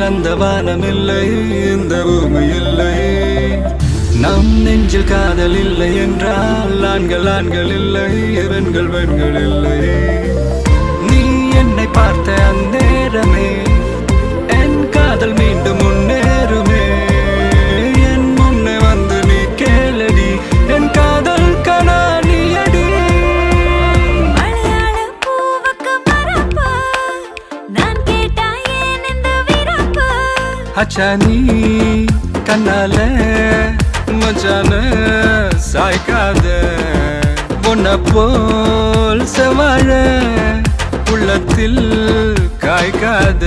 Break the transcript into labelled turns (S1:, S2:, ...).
S1: அந்த வானம் இல்லை, இந்த பூமி இல்லை. நம் நெஞ்சில் காதல் இல்லை என்றால் ஆண்கள் ஆண்கள் இல்லை, பெண்கள் பெண்கள் இல்லை. நீ என்னை பார்த்த அந்நேரமே என் காதல் மீண்டும் முன்னேறுமே. என் முன்னே வந்து நீ கேளடி, என் காதல் கனானியடி.
S2: மலையாள பூவுக்கு மரப்பு, நான் கேட்டா ஏன் இந்த விரப்பு?
S1: அச்சா நீ கண்ணால மச்சான சாய்க்காத, உன்னை போல் செவாழ உள்ளத்தில் காய்க்காத.